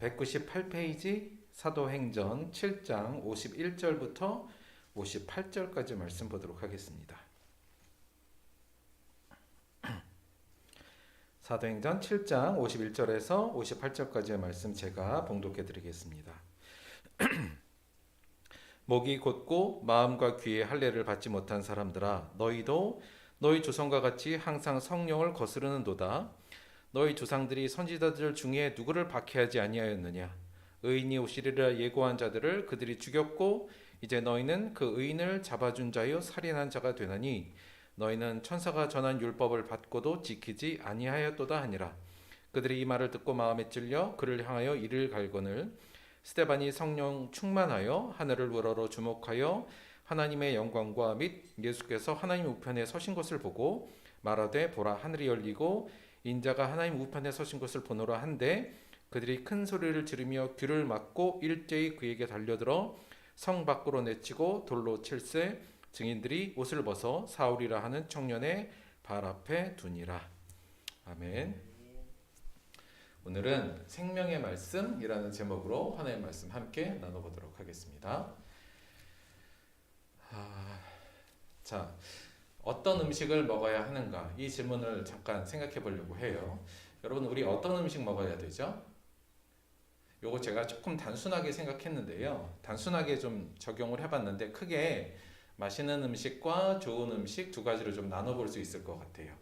198페이지 사도행전 7장 51절부터 58절까지 말씀 보도록 하겠습니다. 사도행전 7장 51절에서 58절까지의 말씀 제가 봉독해 드리겠습니다. 목이 곧고 마음과 귀에 할례를 받지 못한 사람들아, 너희도 너희 조상과 같이 항상 성령을 거스르는도다. 너희 조상들이 선지자들 중에 누구를 박해하지 아니하였느냐? 의인이 오시리라 예고한 자들을 그들이 죽였고, 이제 너희는 그 의인을 잡아준 자요 살인한 자가 되나니, 너희는 천사가 전한 율법을 받고도 지키지 아니하였도다 하니라. 그들이 이 말을 듣고 마음에 찔려 그를 향하여 이를 갈거늘, 스데반이 성령 충만하여 하늘을 우러러 주목하여 하나님의 영광과 및 예수께서 하나님 우편에 서신 것을 보고 말하되, 보라, 하늘이 열리고 인자가 하나님 우편에 서신 것을 보노라 한데, 그들이 큰 소리를 지르며 귀를 막고 일제히 그에게 달려들어 성 밖으로 내치고 돌로 칠세, 증인들이 옷을 벗어 사울이라 하는 청년의 발 앞에 두니라. 아멘. 오늘은 생명의 말씀이라는 제목으로 하나님의 말씀 함께 나눠보도록 하겠습니다. 자, 어떤 음식을 먹어야 하는가? 이 질문을 잠깐 생각해 보려고 해요. 여러분, 우리 어떤 음식 먹어야 되죠? 요거 제가 조금 단순하게 생각했는데요. 단순하게 좀 적용을 해봤는데 크게 맛있는 음식과 좋은 음식 두 가지로 좀 나눠볼 수 있을 것 같아요.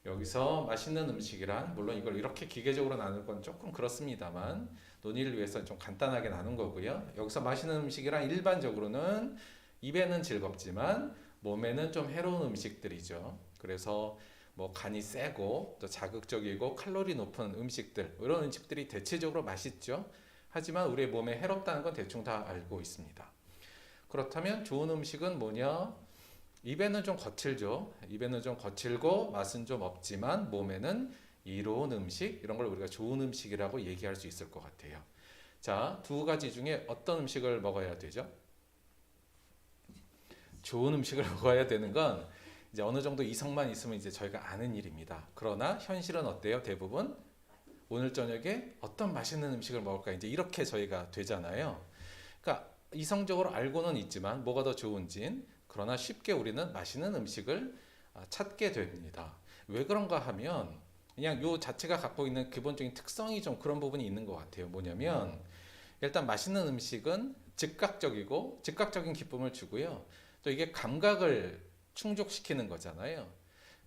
여기서 맛있는 음식이란, 물론 이걸 이렇게 기계적으로 나눌 건 조금 그렇습니다만 논의를 위해서 좀 간단하게 나눈 거고요. 여기서 맛있는 음식이란 일반적으로는 입에는 즐겁지만 몸에는 좀 해로운 음식들이죠. 그래서 뭐 간이 세고 또 자극적이고 칼로리 높은 음식들, 이런 음식들이 대체적으로 맛있죠. 하지만 우리의 몸에 해롭다는 건 대충 다 알고 있습니다. 그렇다면 좋은 음식은 뭐냐? 입에는 좀 거칠죠. 입에는 좀 거칠고 맛은 좀 없지만 몸에는 이로운 음식, 이런 걸 우리가 좋은 음식이라고 얘기할 수 있을 것 같아요. 자, 두 가지 중에 어떤 음식을 먹어야 되죠? 좋은 음식을 먹어야 되는 건 이제 어느 정도 이성만 있으면 이제 저희가 아는 일입니다. 그러나 현실은 어때요? 대부분 오늘 저녁에 어떤 맛있는 음식을 먹을까, 이제 이렇게 저희가 되잖아요. 그러니까 이성적으로 알고는 있지만 뭐가 더 좋은진, 그러나 쉽게 우리는 맛있는 음식을 찾게 됩니다. 왜 그런가 하면 그냥 요 자체가 갖고 있는 기본적인 특성이 좀 그런 부분이 있는 것 같아요. 뭐냐면 일단 맛있는 음식은 즉각적이고 즉각적인 기쁨을 주고요. 또 이게 감각을 충족시키는 거잖아요.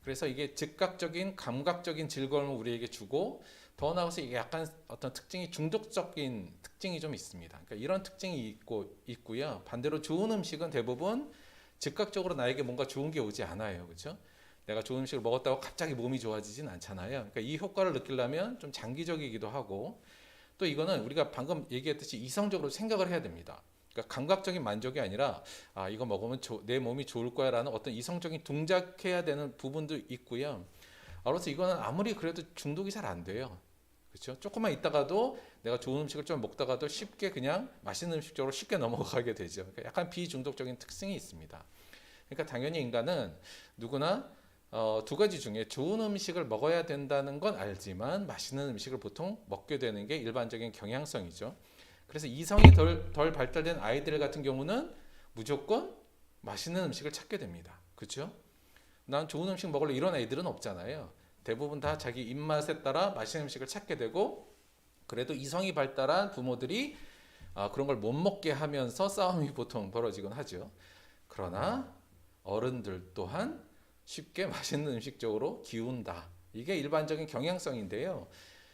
그래서 이게 즉각적인 감각적인 즐거움을 우리에게 주고, 더 나아가서 이게 약간 어떤 특징이 중독적인 특징이 좀 있습니다. 그러니까 이런 특징이 있고요. 반대로 좋은 음식은 대부분 즉각적으로 나에게 뭔가 좋은 게 오지 않아요. 그렇죠? 내가 좋은 음식을 먹었다고 갑자기 몸이 좋아지진 않잖아요. 그러니까 이 효과를 느끼려면 좀 장기적이기도 하고, 또 이거는 우리가 방금 얘기했듯이 이성적으로 생각을 해야 됩니다. 그러니까 감각적인 만족이 아니라 이거 먹으면 내 몸이 좋을 거야 라는 어떤 이성적인 동작해야 되는 부분도 있고요. 그래서 이거는 아무리 그래도 중독이 잘 안 돼요. 그렇죠? 조금만 있다가도 내가 좋은 음식을 좀 먹다가도 쉽게 그냥 맛있는 음식 쪽으로 쉽게 넘어가게 되죠. 그러니까 약간 비중독적인 특성이 있습니다. 그러니까 당연히 인간은 누구나 두 가지 중에 좋은 음식을 먹어야 된다는 건 알지만 맛있는 음식을 보통 먹게 되는 게 일반적인 경향성이죠. 그래서 이성이 덜 발달된 아이들 같은 경우는 무조건 맛있는 음식을 찾게 됩니다. 그렇죠? 난 좋은 음식 먹을래, 이런 애들은 없잖아요. 대부분 다 자기 입맛에 따라 맛있는 음식을 찾게 되고, 그래도 이성이 발달한 부모들이 그런 걸 못 먹게 하면서 싸움이 보통 벌어지곤 하죠. 그러나 어른들 또한 쉽게 맛있는 음식 쪽으로 기운다. 이게 일반적인 경향성인데요.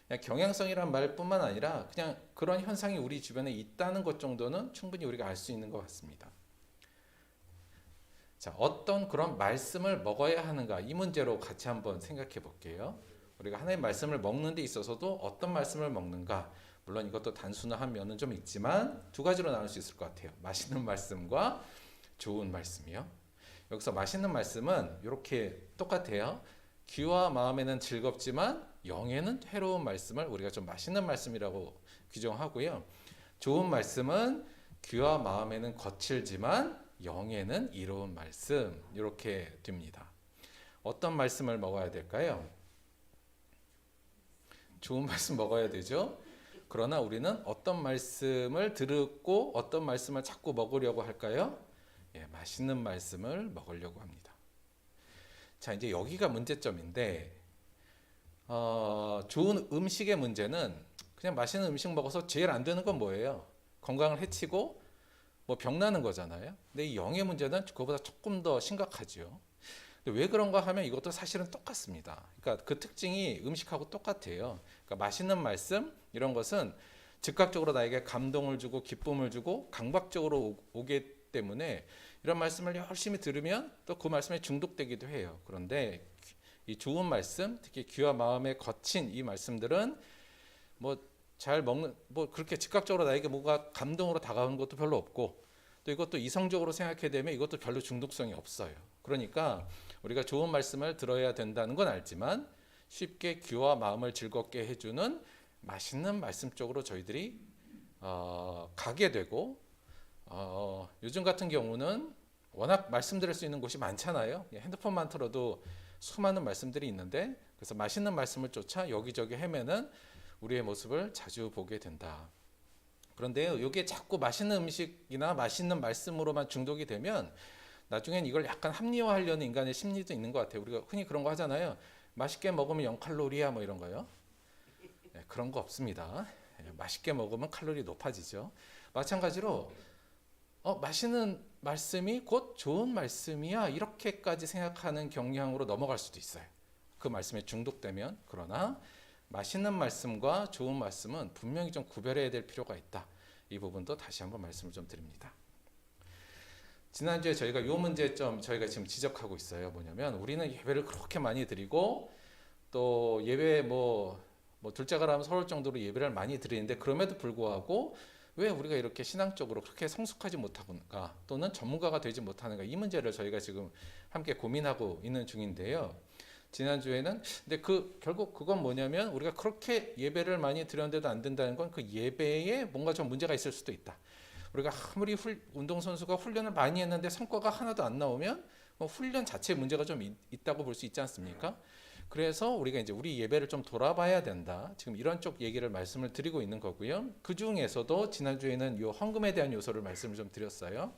그냥 경향성이란 말뿐만 아니라 그냥 그런 현상이 우리 주변에 있다는 것 정도는 충분히 우리가 알 수 있는 것 같습니다. 자, 어떤 그런 말씀을 먹어야 하는가, 이 문제로 같이 한번 생각해 볼게요. 우리가 하나님의 말씀을 먹는 데 있어서도 어떤 말씀을 먹는가, 물론 이것도 단순한 면은 좀 있지만 두 가지로 나눌 수 있을 것 같아요. 맛있는 말씀과 좋은 말씀이요. 여기서 맛있는 말씀은 이렇게 똑같아요. 귀와 마음에는 즐겁지만 영에는 해로운 말씀을 우리가 좀 맛있는 말씀이라고 규정하고요. 좋은 말씀은 귀와 마음에는 거칠지만 영에는 이로운 말씀, 이렇게 됩니다. 어떤 말씀을 먹어야 될까요? 좋은 말씀 먹어야 되죠. 그러나 우리는 어떤 말씀을 듣고 어떤 말씀을 자꾸 먹으려고 할까요? 예, 맛있는 말씀을 먹으려고 합니다. 자, 이제 여기가 문제점인데 좋은 음식의 문제는 그냥 맛있는 음식 먹어서 제일 안 되는 건 뭐예요? 건강을 해치고 뭐 병나는 거잖아요. 근데 이 영의 문제는 그거보다 조금 더 심각하죠. 근데 왜 그런가 하면 이것도 사실은 똑같습니다. 그러니까 그 특징이 음식하고 똑같아요. 그러니까 맛있는 말씀 이런 것은 즉각적으로 나에게 감동을 주고 기쁨을 주고 강박적으로 오기 때문에 이런 말씀을 열심히 들으면 또 그 말씀에 중독되기도 해요. 그런데 이 좋은 말씀, 특히 귀와 마음에 거친 이 말씀들은 뭐 잘 먹는 뭐 그렇게 즉각적으로 나에게 뭐가 감동으로 다가오는 것도 별로 없고 또 이것도 이성적으로 생각하게 되면 이것도 별로 중독성이 없어요. 그러니까 우리가 좋은 말씀을 들어야 된다는 건 알지만 쉽게 귀와 마음을 즐겁게 해주는 맛있는 말씀 쪽으로 저희들이 가게 되고 요즘 같은 경우는 워낙 말씀드릴 수 있는 곳이 많잖아요. 핸드폰만 틀어도 수많은 말씀들이 있는데 그래서 맛있는 말씀을 쫓아 여기저기 헤매는 우리의 모습을 자주 보게 된다. 그런데요, 이게 자꾸 맛있는 음식이나 맛있는 말씀으로만 중독이 되면 나중엔 이걸 약간 합리화하려는 인간의 심리도 있는 것 같아요. 우리가 흔히 그런 거 하잖아요. 맛있게 먹으면 0칼로리야 뭐 이런 거요. 네, 그런 거 없습니다. 맛있게 먹으면 칼로리 높아지죠. 마찬가지로 맛있는 말씀이 곧 좋은 말씀이야 이렇게까지 생각하는 경향으로 넘어갈 수도 있어요. 그 말씀에 중독되면. 그러나 맛있는 말씀과 좋은 말씀은 분명히 좀 구별해야 될 필요가 있다. 이 부분도 다시 한번 말씀을 좀 드립니다. 지난주에 저희가 이 문제점 저희가 지금 지적하고 있어요. 뭐냐면 우리는 예배를 그렇게 많이 드리고 또 예배 뭐 둘째가 라면 서울 정도로 예배를 많이 드리는데 그럼에도 불구하고 왜 우리가 이렇게 신앙적으로 그렇게 성숙하지 못하는가 또는 전문가가 되지 못하는가 이 문제를 저희가 지금 함께 고민하고 있는 중인데요. 지난주에는 근데 결국 그건 뭐냐면 우리가 그렇게 예배를 많이 드렸는데도 안 된다는 건 그 예배에 뭔가 좀 문제가 있을 수도 있다. 우리가 아무리 운동선수가 훈련을 많이 했는데 성과가 하나도 안 나오면 훈련 자체에 문제가 좀 있다고 볼 수 있지 않습니까? 그래서 우리가 이제 우리 예배를 좀 돌아봐야 된다. 지금 이런 쪽 얘기를 말씀을 드리고 있는 거고요. 그 중에서도 지난주에는 이 헌금에 대한 요소를 말씀을 좀 드렸어요.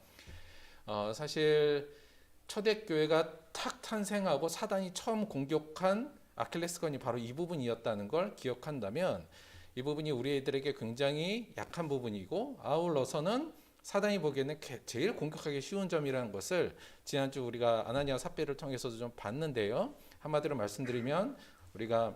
사실 초대교회가 탁 탄생하고 사단이 처음 공격한 아킬레스건이 바로 이 부분이었다는 걸 기억한다면 이 부분이 우리들에게 굉장히 약한 부분이고 아울러서는 사단이 보기에는 제일 공격하기 쉬운 점이라는 것을 지난주 우리가 아나니아 삽배를 통해서도 좀 봤는데요. 한마디로 말씀드리면 우리가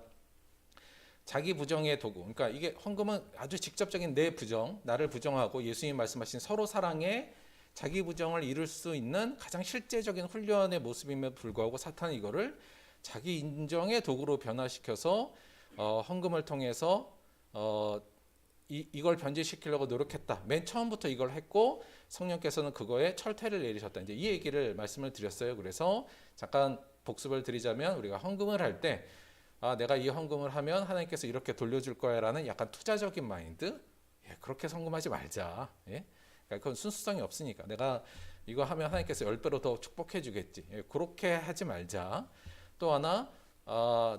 자기 부정의 도구, 그러니까 이게 헌금은 아주 직접적인 내 부정, 나를 부정하고 예수님 말씀하신 서로 사랑의 자기 부정을 이룰 수 있는 가장 실제적인 훈련의 모습임에도 불구하고 사탄은 이거를 자기 인정의 도구로 변화시켜서 헌금을 통해서 이걸 변질시키려고 노력했다. 맨 처음부터 이걸 했고 성령께서는 그거에 철퇴를 내리셨다. 이제 이 얘기를 말씀을 드렸어요. 그래서 잠깐 복습을 드리자면 우리가 헌금을 할 때 내가 이 헌금을 하면 하나님께서 이렇게 돌려줄 거야라는 약간 투자적인 마인드, 그렇게 헌금하지 말자. 그건 순수성이 없으니까 내가 이거 하면 하나님께서 10배로 더 축복해 주겠지. 그렇게 하지 말자. 또 하나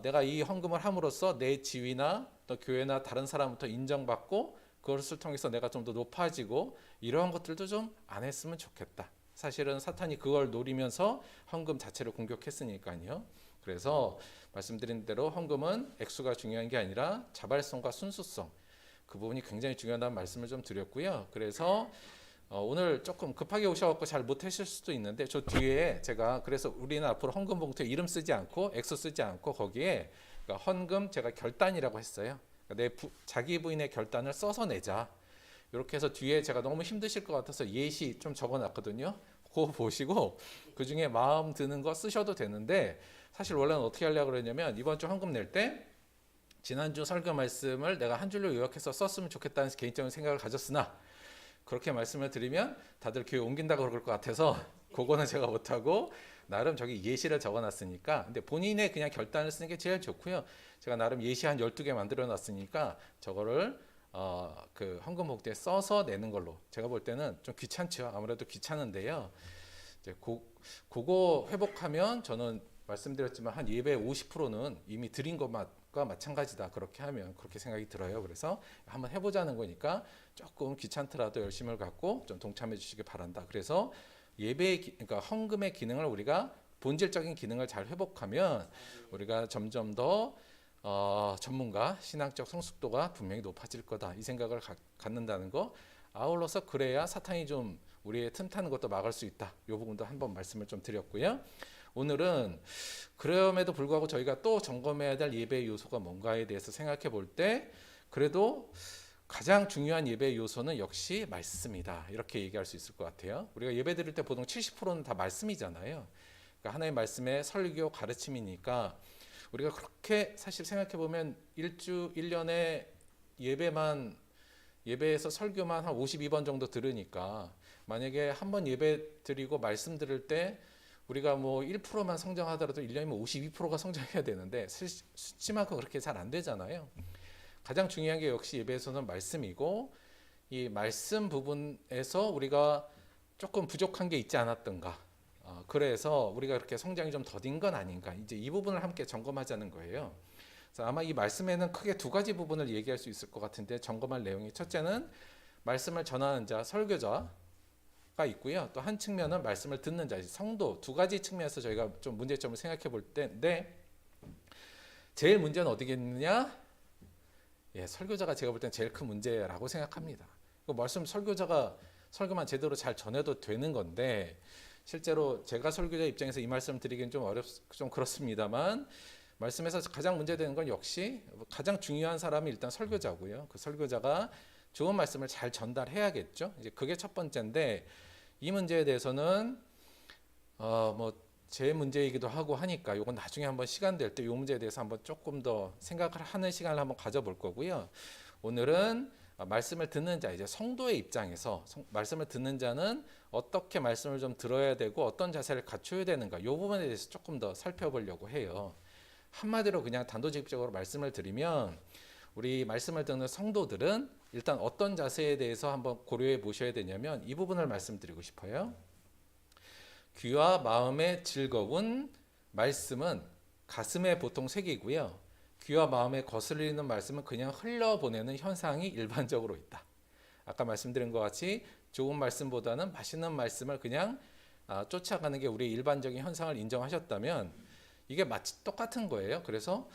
내가 이 헌금을 함으로써 내 지위나 또 교회나 다른 사람부터 인정받고 그것을 통해서 내가 좀 더 높아지고 이러한 것들도 좀 안 했으면 좋겠다. 사실은 사탄이 그걸 노리면서 헌금 자체를 공격했으니까요. 그래서 말씀드린 대로 헌금은 액수가 중요한 게 아니라 자발성과 순수성, 그 부분이 굉장히 중요하다는 말씀을 좀 드렸고요. 그래서 오늘 조금 급하게 오셔서 잘 못하실 수도 있는데 저 뒤에 제가 그래서 우리는 앞으로 헌금 봉투에 이름 쓰지 않고 액수 쓰지 않고 거기에 그러니까 헌금 제가 결단이라고 했어요. 그러니까 자기 부인의 결단을 써서 내자. 이렇게 해서 뒤에 제가 너무 힘드실 것 같아서 예시 좀 적어놨거든요. 그거 보시고 그 중에 마음 드는 거 쓰셔도 되는데 사실 원래는 어떻게 하려고 그랬냐면 이번 주 헌금 낼 때 지난주 설교 말씀을 내가 한 줄로 요약해서 썼으면 좋겠다는 개인적인 생각을 가졌으나 그렇게 말씀을 드리면 다들 교회 옮긴다고 그럴 것 같아서 그거는 제가 못하고 나름 저기 예시를 적어놨으니까 근데 본인의 그냥 결단을 쓰는 게 제일 좋고요. 제가 나름 예시 한 12개 만들어놨으니까 저거를 그 헌금 봉투에 써서 내는 걸로 제가 볼 때는 좀 귀찮죠. 아무래도 귀찮은데요. 이제 그거 회복하면 저는 말씀드렸지만 한 예배의 50%는 이미 드린 것만 과 마찬가지다. 그렇게 하면 그렇게 생각이 들어요. 그래서 한번 해보자는 거니까 조금 귀찮더라도 열심을 갖고 좀 동참해 주시기 바란다. 그래서 그러니까 헌금의 기능을 우리가 본질적인 기능을 잘 회복하면 우리가 점점 더 전문가, 신앙적 성숙도가 분명히 높아질 거다. 이 생각을 갖는다는 거. 아울러서 그래야 사탄이 좀 우리의 틈타는 것도 막을 수 있다. 이 부분도 한번 말씀을 좀 드렸고요. 오늘은 그럼에도 불구하고 저희가 또 점검해야 될 예배의 요소가 뭔가에 대해서 생각해 볼 때 그래도 가장 중요한 예배의 요소는 역시 말씀이다. 이렇게 얘기할 수 있을 것 같아요. 우리가 예배 드릴 때 보통 70%는 다 말씀이잖아요. 그러니까 하나의 말씀의 설교 가르침이니까 우리가 그렇게 사실 생각해 보면 1년에 예배에서 설교만 한 52번 정도 들으니까 만약에 한 번 예배 드리고 말씀 들을 때 우리가 뭐 1%만 성장하더라도 1년이면 52%가 성장해야 되는데 수치만큼 그렇게 잘 안 되잖아요. 가장 중요한 게 역시 예배에서는 말씀이고 이 말씀 부분에서 우리가 조금 부족한 게 있지 않았던가. 그래서 우리가 그렇게 성장이 좀 더딘 건 아닌가. 이제 이 부분을 함께 점검하자는 거예요. 그래서 아마 이 말씀에는 크게 두 가지 부분을 얘기할 수 있을 것 같은데 점검할 내용이 첫째는 말씀을 전하는 자, 설교자가 있고요. 또 한 측면은 말씀을 듣는 자, 성도 두 가지 측면에서 저희가 좀 문제점을 생각해 볼 때인데 제일 문제는 어디겠느냐? 설교자가 제가 볼 땐 제일 큰 문제라고 생각합니다. 말씀 설교만 제대로 잘 전해도 되는 건데 실제로 제가 설교자 입장에서 이 말씀을 드리기는 좀 그렇습니다만 말씀에서 가장 문제되는 건 역시 가장 중요한 사람이 일단 설교자고요. 그 설교자가 좋은 말씀을 잘 전달해야겠죠. 이제 그게 첫 번째인데 이 문제에 대해서는 제 문제이기도 하고 하니까 이건 나중에 한번 시간 될 때 이 문제에 대해서 한번 조금 더 생각을 하는 시간을 한번 가져볼 거고요. 오늘은 말씀을 듣는 자, 이제 성도의 입장에서 말씀을 듣는 자는 어떻게 말씀을 좀 들어야 되고 어떤 자세를 갖춰야 되는가 이 부분에 대해서 조금 더 살펴보려고 해요. 한마디로 그냥 단도직입적으로 말씀을 드리면 우리 말씀을 듣는 성도들은 일단 어떤 자세에 대해서 한번 고려해 보셔야 되냐면 이 부분을 말씀드리고 싶어요. 귀와 마음에 즐거운 말씀은 가슴에 보통 새기고요. 귀와 마음에 거슬리는 말씀은 그냥 흘려보내는 현상이 일반적으로 있다. 아까 말씀드린 것 같이 좋은 말씀보다는 맛있는 말씀을 그냥 쫓아가는 게 우리의 일반적인 현상을 인정하셨다면 이게 마치 똑같은 거예요. 그래서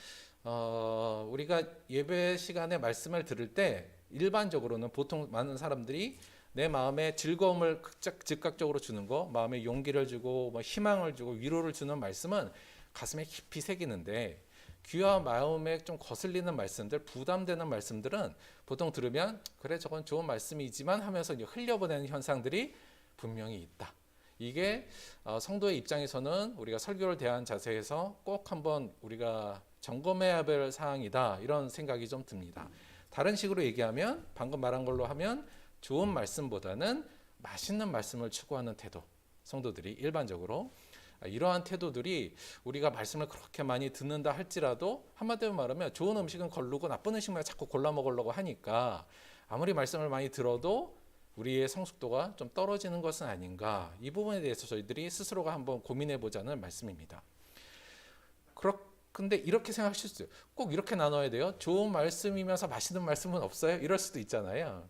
우리가 예배 시간에 말씀을 들을 때 일반적으로는 보통 많은 사람들이 내 마음에 즐거움을 즉각적으로 주는 거, 마음에 용기를 주고 희망을 주고 위로를 주는 말씀은 가슴에 깊이 새기는데 귀와 마음에 좀 거슬리는 말씀들, 부담되는 말씀들은 보통 들으면 그래 저건 좋은 말씀이지만 하면서 이제 흘려보내는 현상들이 분명히 있다. 이게 성도의 입장에서는 우리가 설교를 대한 자세에서 꼭 한번 우리가 점검해야 할 사항이다. 이런 생각이 좀 듭니다. 다른 식으로 얘기하면 방금 말한 걸로 하면 좋은 말씀보다는 맛있는 말씀을 추구하는 태도, 성도들이 일반적으로 이러한 태도들이 우리가 말씀을 그렇게 많이 듣는다 할지라도 한마디로 말하면 좋은 음식은 거르고 나쁜 음식만 자꾸 골라 먹으려고 하니까 아무리 말씀을 많이 들어도 우리의 성숙도가 좀 떨어지는 것은 아닌가. 이 부분에 대해서 저희들이 스스로가 한번 고민해 보자는 말씀입니다. 근데 이렇게 생각하실 수 있어요. 꼭 이렇게 나눠야 돼요. 좋은 말씀이면서 맛있는 말씀은 없어요? 이럴 수도 있잖아요.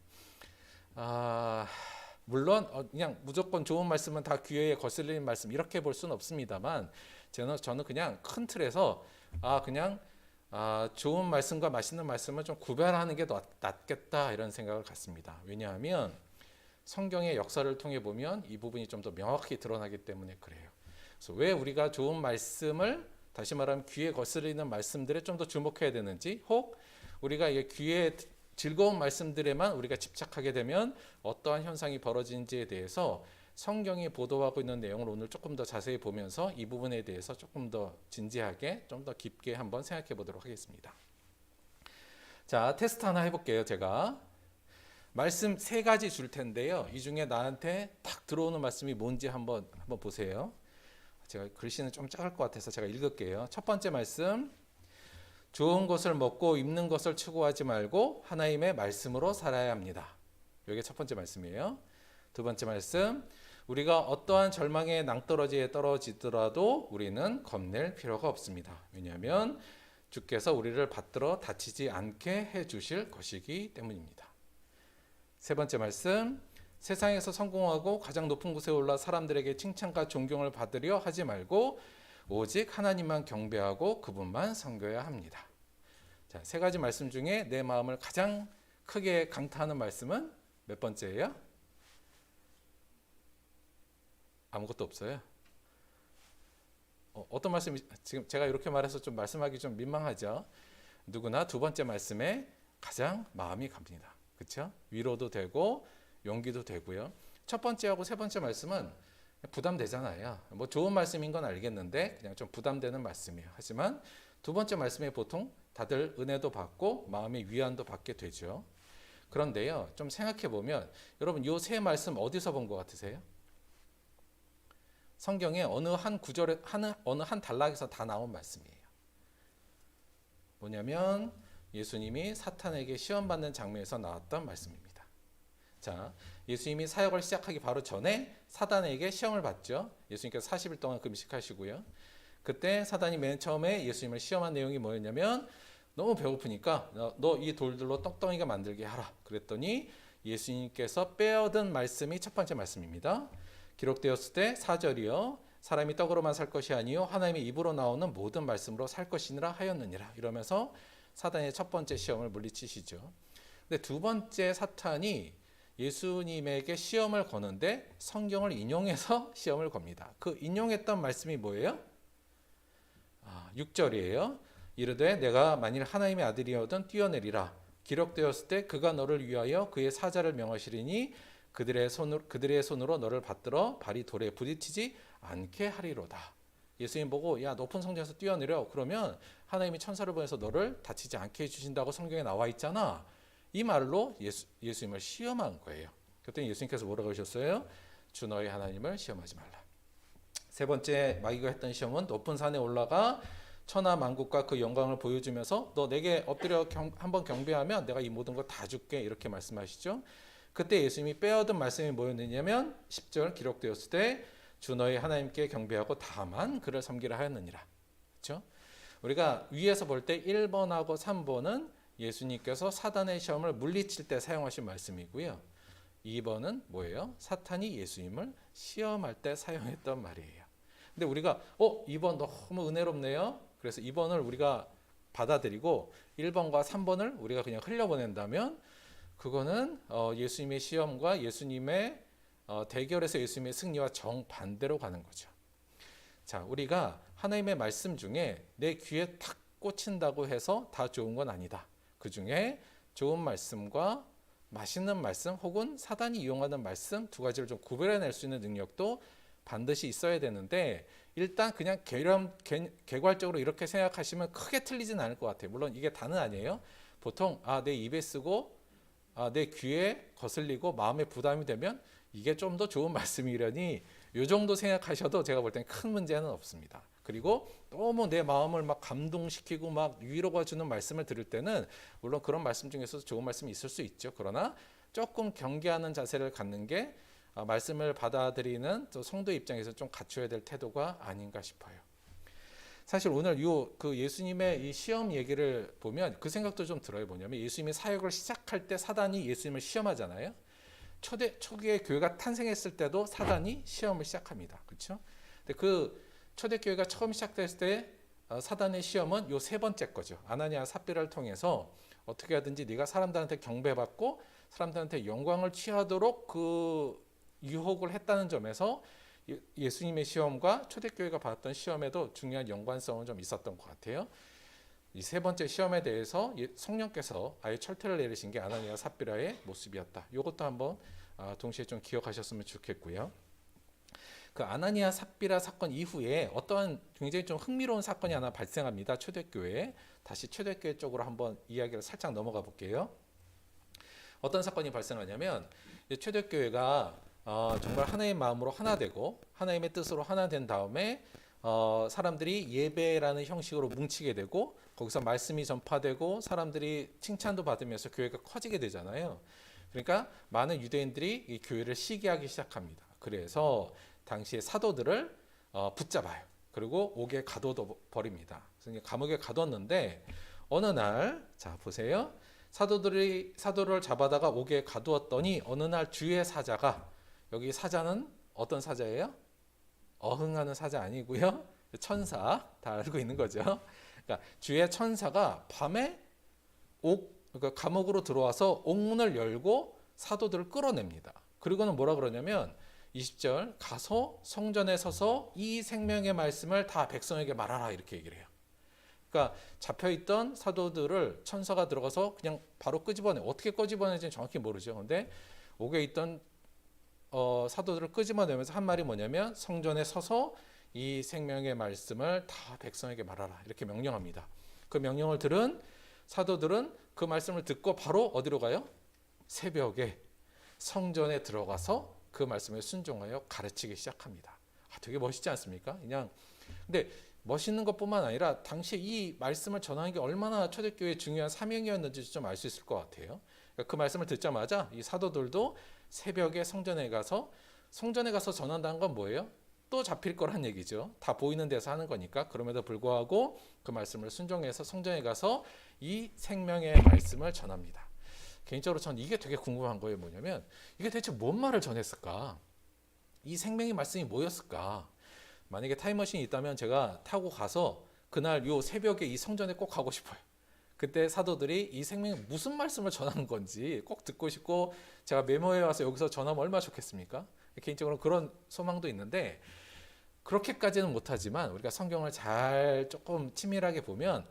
물론 그냥 무조건 좋은 말씀은 다 귀에 거슬리는 말씀 이렇게 볼 수는 없습니다만 저는 그냥 큰 틀에서 그냥 좋은 말씀과 맛있는 말씀을 좀 구별하는 게 낫겠다 이런 생각을 갖습니다. 왜냐하면 성경의 역사를 통해 보면 이 부분이 좀 더 명확히 드러나기 때문에 그래요. 그래서 왜 우리가 좋은 말씀을 다시 말하면 귀에 거슬리는 말씀들에 좀 더 주목해야 되는지 혹 우리가 귀에 즐거운 말씀들에만 우리가 집착하게 되면 어떠한 현상이 벌어지는지에 대해서 성경이 보도하고 있는 내용을 오늘 조금 더 자세히 보면서 이 부분에 대해서 조금 더 진지하게 좀 더 깊게 한번 생각해 보도록 하겠습니다. 자, 테스트 하나 해볼게요. 제가 말씀 세 가지 줄 텐데요. 이 중에 나한테 딱 들어오는 말씀이 뭔지 한번 보세요. 제가 글씨는 좀 작을 것 같아서 제가 읽을게요. 첫 번째 말씀, 좋은 것을 먹고 입는 것을 추구하지 말고 하나님의 말씀으로 살아야 합니다. 이게 첫 번째 말씀이에요. 두 번째 말씀, 우리가 어떠한 절망의 낭떠러지에 떨어지더라도 우리는 겁낼 필요가 없습니다. 왜냐하면 주께서 우리를 받들어 다치지 않게 해 주실 것이기 때문입니다. 세 번째 말씀, 세상에서 성공하고 가장 높은 곳에 올라 사람들에게 칭찬과 존경을 받으려 하지 말고 오직 하나님만 경배하고 그분만 섬겨야 합니다. 자, 세 가지 말씀 중에 내 마음을 가장 크게 강타하는 말씀은 몇 번째예요? 아무것도 없어요. 어떤 말씀이, 지금 제가 이렇게 말해서 좀 말씀하기 좀 민망하죠. 누구나 두 번째 말씀에 가장 마음이 갑니다. 그렇죠? 위로도 되고 용기도 되고요. 첫 번째하고 세 번째 말씀은 부담되잖아요. 뭐 좋은 말씀인 건 알겠는데 그냥 좀 부담되는 말씀이에요. 하지만 두 번째 말씀에 보통 다들 은혜도 받고 마음의 위안도 받게 되죠. 그런데요, 좀 생각해 보면 여러분 이 세 말씀 어디서 본 것 같으세요? 성경에 어느 한 구절에 어느 한 단락에서 다 나온 말씀이에요. 뭐냐면 예수님이 사탄에게 시험 받는 장면에서 나왔던 말씀입니다. 자, 예수님이 사역을 시작하기 바로 전에 사단에게 시험을 받죠. 예수님께서 40일 동안 금식하시고요. 그때 사단이 맨 처음에 예수님을 시험한 내용이 뭐였냐면 너무 배고프니까 너 이 돌들로 떡덩이가 만들게 하라. 그랬더니 예수님께서 빼어든 말씀이 첫 번째 말씀입니다. 기록되었을 때 4절이요. 사람이 떡으로만 살 것이 아니요 하나님의 입으로 나오는 모든 말씀으로 살 것이니라 하였느니라. 이러면서 사단의 첫 번째 시험을 물리치시죠. 근데 두 번째 사탄이 예수님에게 시험을 거는데 성경을 인용해서 시험을 겁니다. 그 인용했던 말씀이 뭐예요? 6절이에요. 이르되 내가 만일 하나님의 아들이어든 뛰어내리라. 기록되었을 때 그가 너를 위하여 그의 사자를 명하시리니 그들의 손으로 너를 받들어 발이 돌에 부딪히지 않게 하리로다. 예수님 보고 야 높은 성전에서 뛰어내려. 그러면 하나님이 천사를 보내서 너를 다치지 않게 해주신다고 성경에 나와 있잖아. 이 말로 예수님을 시험한 거예요. 그때 예수님께서 뭐라고 하셨어요? 주 너의 하나님을 시험하지 말라. 세 번째 마귀가 했던 시험은 높은 산에 올라가 천하 만국과 그 영광을 보여주면서 너 내게 엎드려 한번 경배하면 내가 이 모든 걸 다 줄게 이렇게 말씀하시죠. 그때 예수님이 빼어든 말씀이 뭐였느냐면 10절 기록되었을 때 주 너의 하나님께 경배하고 다만 그를 섬기라 하였느니라. 그렇죠? 우리가 위에서 볼 때 1번하고 3번은 예수님께서 사단의 시험을 물리칠 때 사용하신 말씀이고요. 2번은 뭐예요? 사탄이 예수님을 시험할 때 사용했던 말이에요. 근데 우리가 2번 너무 은혜롭네요. 그래서 2번을 우리가 받아들이고 1번과 3번을 우리가 그냥 흘려보낸다면 그거는 예수님의 시험과 예수님의 대결에서 예수님의 승리와 정반대로 가는 거죠. 자, 우리가 하나님의 말씀 중에 내 귀에 탁 꽂힌다고 해서 다 좋은 건 아니다. 그 중에 좋은 말씀과 맛있는 말씀 혹은 사단이 이용하는 말씀 두 가지를 좀 구별해낼 수 있는 능력도 반드시 있어야 되는데 일단 그냥 개괄적으로 이렇게 생각하시면 크게 틀리진 않을 것 같아요. 물론 이게 다는 아니에요. 보통 내 입에 쓰고 내 귀에 거슬리고 마음에 부담이 되면 이게 좀 더 좋은 말씀이려니 이 정도 생각하셔도 제가 볼 때는 큰 문제는 없습니다. 그리고 너무 내 마음을 막 감동시키고 막 위로가 주는 말씀을 들을 때는 물론 그런 말씀 중에서도 좋은 말씀이 있을 수 있죠. 그러나 조금 경계하는 자세를 갖는 게 말씀을 받아들이는 또 성도 입장에서 좀 갖춰야 될 태도가 아닌가 싶어요. 사실 오늘 그 예수님의 이 시험 얘기를 보면 그 생각도 좀 들어요. 뭐냐면 예수님이 사역을 시작할 때 사단이 예수님을 시험하잖아요. 초기에 교회가 탄생했을 때도 사단이 시험을 시작합니다. 그렇죠? 근데 그 초대교회가 처음 시작됐을 때 사단의 시험은 요 세 번째 거죠. 아나니아 삽비라를 통해서 어떻게 하든지 네가 사람들한테 경배받고 사람들한테 영광을 취하도록 그 유혹을 했다는 점에서 예수님의 시험과 초대교회가 받았던 시험에도 중요한 연관성은 좀 있었던 것 같아요. 이 세 번째 시험에 대해서 성령께서 아예 철퇴를 내리신 게 아나니아 삽비라의 모습이었다. 이것도 한번 동시에 좀 기억하셨으면 좋겠고요. 그 아나니아 삽비라 사건 이후에 어떠한 굉장히 좀 흥미로운 사건이 하나 발생합니다. 초대교회에. 다시 초대교회 쪽으로 한번 이야기를 살짝 넘어가 볼게요. 어떤 사건이 발생하냐면 초대교회가 정말 하나의 마음으로 하나 되고 하나님의 뜻으로 하나 된 다음에 사람들이 예배라는 형식으로 뭉치게 되고 거기서 말씀이 전파되고 사람들이 칭찬도 받으면서 교회가 커지게 되잖아요. 그러니까 많은 유대인들이 이 교회를 시기하기 시작합니다. 그래서 당시에 사도들을 붙잡아요. 그리고 옥에 가둬 버립니다. 그래서 감옥에 가두었는데 어느 날, 자 보세요. 사도를 잡아다가 옥에 가두었더니 어느 날 주의 사자가, 여기 사자는 어떤 사자예요? 어흥하는 사자 아니고요. 천사, 다 알고 있는 거죠. 그러니까 주의 천사가 밤에 그러니까 감옥으로 들어와서 옥문을 열고 사도들을 끌어냅니다. 그리고는 뭐라 그러냐면 20절, 가서 성전에 서서 이 생명의 말씀을 다 백성에게 말하라, 이렇게 얘기를 해요. 그러니까 잡혀있던 사도들을 천사가 들어가서 그냥 바로 끄집어내. 어떻게 끄집어내는지는 정확히 모르죠. 근데 옥에 있던 사도들을 끄집어내면서 한 말이 뭐냐면 성전에 서서 이 생명의 말씀을 다 백성에게 말하라, 이렇게 명령합니다. 그 명령을 들은 사도들은 그 말씀을 듣고 바로 어디로 가요? 새벽에 성전에 들어가서 그 말씀에 순종하여 가르치기 시작합니다. 되게 멋있지 않습니까? 그냥 근데 멋있는 것뿐만 아니라 당시 이 말씀을 전하는 게 얼마나 초대교회의 중요한 사명이었는지 좀 알 수 있을 것 같아요. 그러니까 그 말씀을 듣자마자 이 사도들도 새벽에 성전에 가서 전한다는 건 뭐예요? 또 잡힐 거란 얘기죠. 다 보이는 데서 하는 거니까. 그럼에도 불구하고 그 말씀을 순종해서 성전에 가서 이 생명의 말씀을 전합니다. 개인적으로 전 이게 되게 궁금한 거예요. 뭐냐면 이게 대체 뭔 말을 전했을까? 이 생명의 말씀이 뭐였을까? 만약에 타임머신이 있다면 제가 타고 가서 그날 요 새벽에 이 성전에 꼭 가고 싶어요. 그때 사도들이 이 생명이 무슨 말씀을 전하는 건지 꼭 듣고 싶고, 제가 메모해 와서 여기서 전하면 얼마나 좋겠습니까? 개인적으로 그런 소망도 있는데, 그렇게까지는 못하지만 우리가 성경을 잘 조금 치밀하게 보면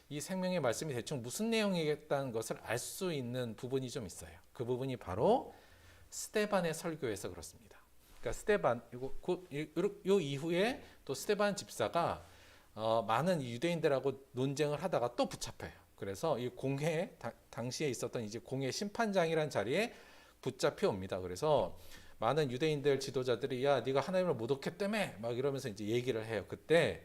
이 생명의 말씀이 대충 무슨 내용이겠다는 것을 알 수 있는 부분이 좀 있어요. 그 부분이 바로 스데반의 설교에서 그렇습니다. 그러니까 스데반, 요 이후에 또 스데반 집사가 많은 유대인들하고 논쟁을 하다가 또 붙잡혀요. 그래서 이 공회, 당시에 있었던 이제 공회 심판장이라는 자리에 붙잡혀 옵니다. 그래서 많은 유대인들 지도자들이 야, 네가 하나님을 모독했다며 막 이러면서 이제 얘기를 해요. 그때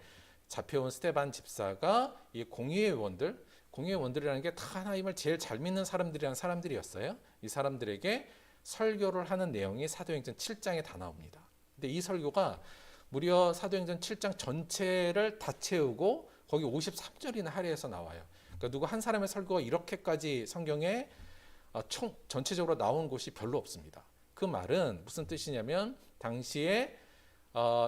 잡혀온 스데반 집사가 이 공의회원들이라는 게 다 하나님을 제일 잘 믿는 사람들이란 사람들이었어요. 이 사람들에게 설교를 하는 내용이 사도행전 7장에 다 나옵니다. 근데 이 설교가 무려 사도행전 7장 전체를 다 채우고 거기 53절이나 할애해서 나와요. 그러니까 누구 한 사람의 설교가 이렇게까지 성경에 전체적으로 나온 곳이 별로 없습니다. 그 말은 무슨 뜻이냐면 당시에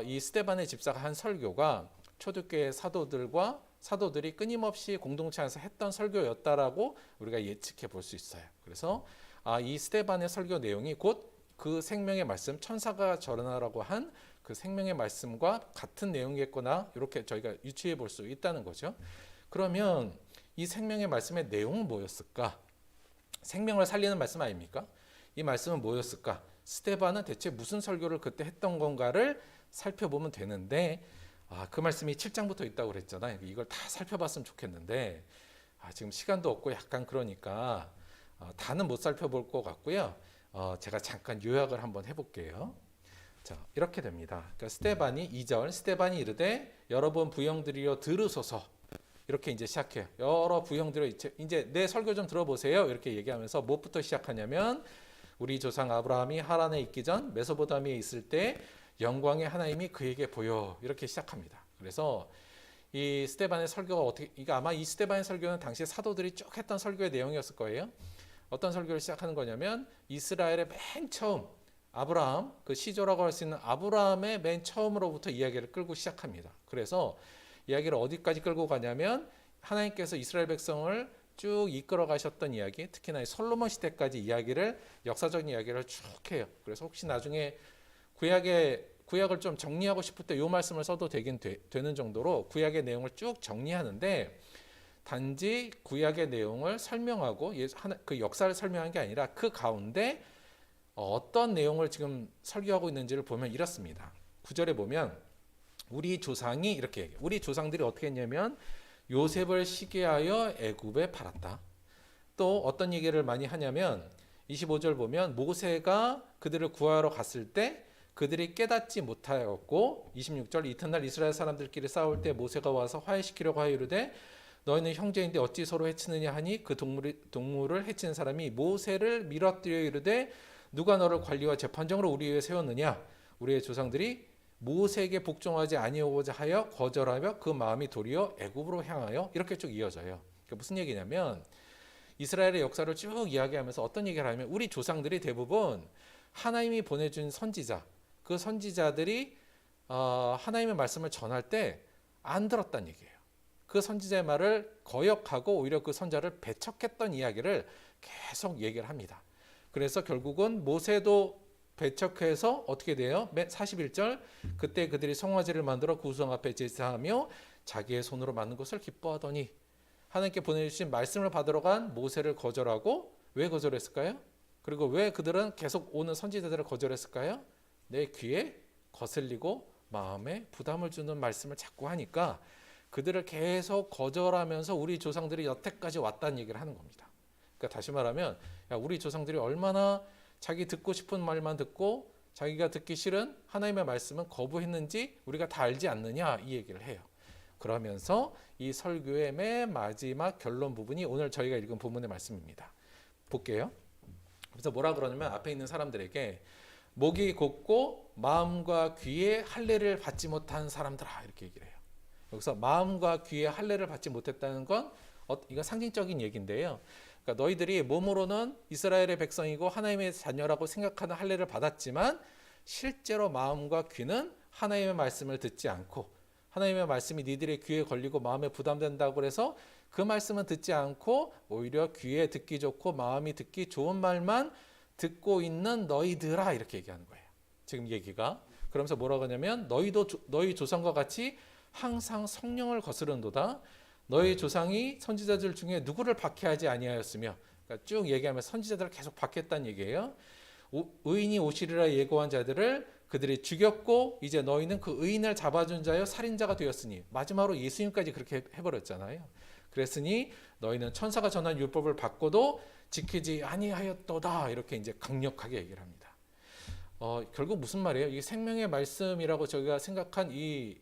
이 스데반의 집사가 한 설교가 초대교회 사도들이 끊임없이 공동체 안에서 했던 설교였다라고 우리가 예측해 볼 수 있어요. 그래서 이 스데반의 설교 내용이 곧 그 생명의 말씀, 천사가 전하라고 한 그 생명의 말씀과 같은 내용이겠구나, 이렇게 저희가 유추해 볼 수 있다는 거죠. 그러면 이 생명의 말씀의 내용은 뭐였을까? 생명을 살리는 말씀 아닙니까? 이 말씀은 뭐였을까? 스데반은 대체 무슨 설교를 그때 했던 건가를 살펴보면 되는데, 그 말씀이 7장부터 있다고 그랬잖아요. 이걸 다 살펴봤으면 좋겠는데 지금 시간도 없고 약간 그러니까 다는 못 살펴볼 것 같고요. 제가 잠깐 요약을 한번 해볼게요. 자, 이렇게 됩니다. 그러니까 스데반이 2절, 스데반이 이르되 여러분 부형들이여 들으소서, 이렇게 이제 시작해요. 여러 부형들여 이제 내 설교 좀 들어보세요, 이렇게 얘기하면서 무엇부터 시작하냐면 우리 조상 아브라함이 하란에 있기 전 메소포타미아에 있을 때 영광의 하나님이 그에게 보여, 이렇게 시작합니다. 그래서 이 스데반의 설교가 이게 아마 이 스데반의 설교는 당시 사도들이 쭉 했던 설교의 내용이었을 거예요. 어떤 설교를 시작하는 거냐면 이스라엘의 맨 처음 아브라함, 그 시조라고 할 수 있는 아브라함의 맨 처음으로부터 이야기를 끌고 시작합니다. 그래서 이야기를 어디까지 끌고 가냐면 하나님께서 이스라엘 백성을 쭉 이끌어 가셨던 이야기, 특히나 솔로몬 시대까지 역사적인 이야기를 쭉 해요. 그래서 혹시 나중에 구약을 좀 정리하고 싶을 때 이 말씀을 써도 되는 정도로 구약의 내용을 쭉 정리하는데, 단지 구약의 내용을 설명하고 그 역사를 설명한 게 아니라 그 가운데 어떤 내용을 지금 설교하고 있는지를 보면 이렇습니다. 9절에 보면 우리 조상이 이렇게 얘기해요. 우리 조상들이 어떻게 했냐면 요셉을 시기하여 애굽에 팔았다. 또 어떤 얘기를 많이 하냐면 25절 보면 모세가 그들을 구하러 갔을 때 그들이 깨닫지 못하였고, 26절 이튿날 이스라엘 사람들끼리 싸울 때 모세가 와서 화해시키려고 하여 이르되 너희는 형제인데 어찌 서로 해치느냐 하니 그 동물을 해치는 사람이 모세를 밀어뜨려 이르되 누가 너를 관리와 재판장으로 우리 위에 세웠느냐? 우리의 조상들이 모세에게 복종하지 아니하고자 하여 거절하며 그 마음이 도리어 애굽으로 향하여 이렇게 쭉 이어져요. 그러니까 무슨 얘기냐면 이스라엘의 역사를 쭉 이야기하면서 어떤 얘기를 하냐면 우리 조상들이 대부분 하나님이 보내준 선지자, 그 선지자들이 하나님의 말씀을 전할 때 안 들었다는 얘기예요. 그 선지자의 말을 거역하고 오히려 그 선자를 배척했던 이야기를 계속 얘기를 합니다. 그래서 결국은 모세도 배척해서 어떻게 돼요? 41절 그때 그들이 성화제를 만들어 구성 앞에 제사하며 자기의 손으로 만든 것을 기뻐하더니 하나님께 보내주신 말씀을 받으러 간 모세를 거절하고 왜 거절했을까요? 그리고 왜 그들은 계속 오는 선지자들을 거절했을까요? 내 귀에 거슬리고 마음에 부담을 주는 말씀을 자꾸 하니까 그들을 계속 거절하면서 우리 조상들이 여태까지 왔다는 얘기를 하는 겁니다. 그러니까 다시 말하면 우리 조상들이 얼마나 자기 듣고 싶은 말만 듣고 자기가 듣기 싫은 하나님의 말씀은 거부했는지 우리가 다 알지 않느냐 이 얘기를 해요. 그러면서 이 설교의 맨 마지막 결론 부분이 오늘 저희가 읽은 본문의 말씀입니다. 볼게요. 그래서 뭐라 그러냐면 앞에 있는 사람들에게 목이 곧고 마음과 귀에 할례를 받지 못한 사람들아 이렇게 얘기를 해요. 여기서 마음과 귀에 할례를 받지 못했다는 건 이거 상징적인 얘기인데요. 그러니까 너희들이 몸으로는 이스라엘의 백성이고 하나님의 자녀라고 생각하는 할례를 받았지만 실제로 마음과 귀는 하나님의 말씀을 듣지 않고 하나님의 말씀이 니들의 귀에 걸리고 마음에 부담된다고 해서 그 말씀은 듣지 않고 오히려 귀에 듣기 좋고 마음이 듣기 좋은 말만 듣고 있는 너희들아 이렇게 얘기하는 거예요. 지금 얘기가 그러면서 뭐라고 하냐면 너희도 너희 조상과 같이 항상 성령을 거스른도다. 너희 조상이 선지자들 중에 누구를 박해하지 아니하였으며 그러니까 쭉 얘기하면서 선지자들을 계속 박해했다는 얘기예요. 의인이 오시리라 예고한 자들을 그들이 죽였고 이제 너희는 그 의인을 잡아준 자여 살인자가 되었으니 마지막으로 예수님까지 그렇게 해버렸잖아요. 그랬으니 너희는 천사가 전한 율법을 받고도 지키지 아니하였도다 이렇게 이제 강력하게 얘기를 합니다. 결국 무슨 말이에요? 이게 생명의 말씀이라고 저희가 생각한 이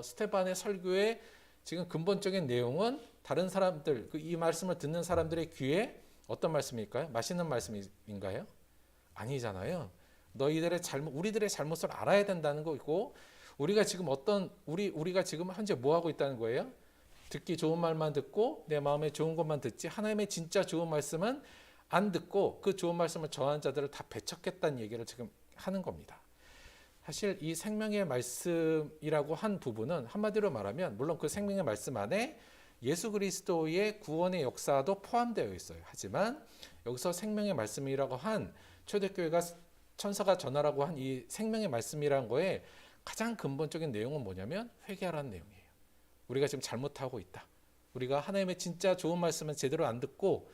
스테반의 설교의 지금 근본적인 내용은 다른 사람들 이 말씀을 듣는 사람들의 귀에 어떤 말씀일까요? 맛있는 말씀인가요? 아니잖아요. 너희들의 잘못, 우리들의 잘못을 알아야 된다는 거고 우리가 지금 우리가 지금 현재 뭐 하고 있다는 거예요? 듣기 좋은 말만 듣고 내 마음에 좋은 것만 듣지 하나님의 진짜 좋은 말씀은 안 듣고 그 좋은 말씀을 전하는 자들을 다 배척했다는 얘기를 지금 하는 겁니다. 사실 이 생명의 말씀이라고 한 부분은 한마디로 말하면 물론 그 생명의 말씀 안에 예수 그리스도의 구원의 역사도 포함되어 있어요. 하지만 여기서 생명의 말씀이라고 한 초대교회가 천사가 전하라고 한 이 생명의 말씀이라는 거에 가장 근본적인 내용은 뭐냐면 회개하라는 내용이에요. 우리가 지금 잘못하고 있다. 우리가 하나님의 진짜 좋은 말씀은 제대로 안 듣고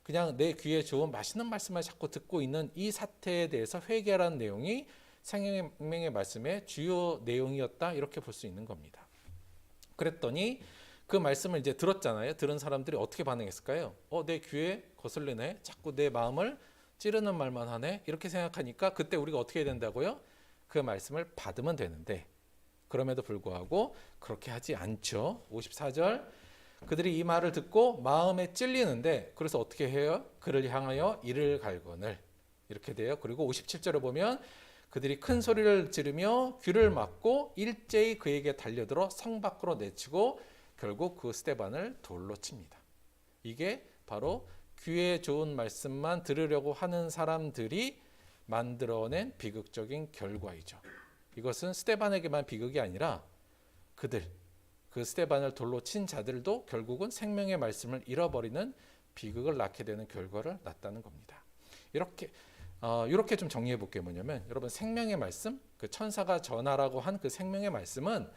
그냥 내 귀에 좋은 맛있는 말씀을 자꾸 듣고 있는 이 사태에 대해서 회개하라는 내용이 생명의 말씀의 주요 내용이었다 이렇게 볼 수 있는 겁니다. 그랬더니 그 말씀을 이제 들었잖아요. 들은 사람들이 어떻게 반응했을까요? 내 귀에 거슬리네. 자꾸 내 마음을 찌르는 말만 하네. 이렇게 생각하니까 그때 우리가 어떻게 해야 된다고요? 그 말씀을 받으면 되는데 그럼에도 불구하고 그렇게 하지 않죠. 54절 그들이 이 말을 듣고 마음에 찔리는데 그래서 어떻게 해요? 그를 향하여 이를 갈거늘 이렇게 돼요. 그리고 57절에 보면 그들이 큰 소리를 지르며 귀를 막고 일제히 그에게 달려들어 성 밖으로 내치고 결국 그 스데반을 돌로 칩니다. 이게 바로 귀에 좋은 말씀만 들으려고 하는 사람들이 만들어낸 비극적인 결과이죠. 이것은 스데반에게만 비극이 아니라 그 스데반을 돌로 친 자들도 결국은 생명의 말씀을 잃어버리는 비극을 낳게 되는 결과를 낳았다는 겁니다. 이렇게 좀 정리해 볼게요. 뭐냐면 여러분 생명의 말씀, 그 천사가 전하라고 한 그 생명의 말씀은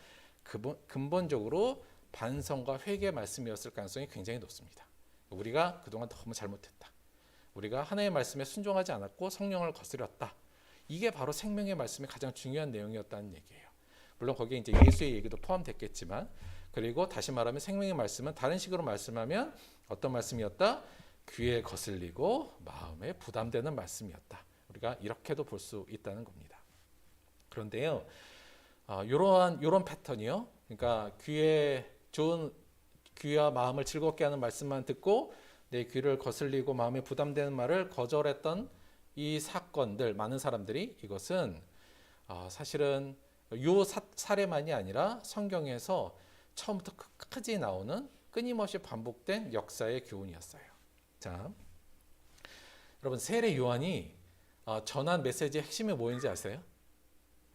근본적으로 반성과 회개의 말씀이었을 가능성이 굉장히 높습니다. 우리가 그동안 너무 잘못했다. 우리가 하나님의 말씀에 순종하지 않았고 성령을 거스렸다. 이게 바로 생명의 말씀의 가장 중요한 내용이었다는 얘기예요. 물론 거기에 이제 예수의 얘기도 포함됐겠지만 그리고 다시 말하면 생명의 말씀은 다른 식으로 말씀하면 어떤 말씀이었다? 귀에 거슬리고 마음에 부담되는 말씀이었다. 우리가 이렇게도 볼 수 있다는 겁니다. 그런데요, 이런 패턴이요. 그러니까 귀와 마음을 즐겁게 하는 말씀만 듣고 내 귀를 거슬리고 마음에 부담되는 말을 거절했던 이 사건들 많은 사람들이 이것은 사실은 요 사례만이 아니라 성경에서 처음부터 끝까지 나오는 끊임없이 반복된 역사의 교훈이었어요. 자, 여러분 세례 요한이 전한 메시지의 핵심이 뭐인지 아세요?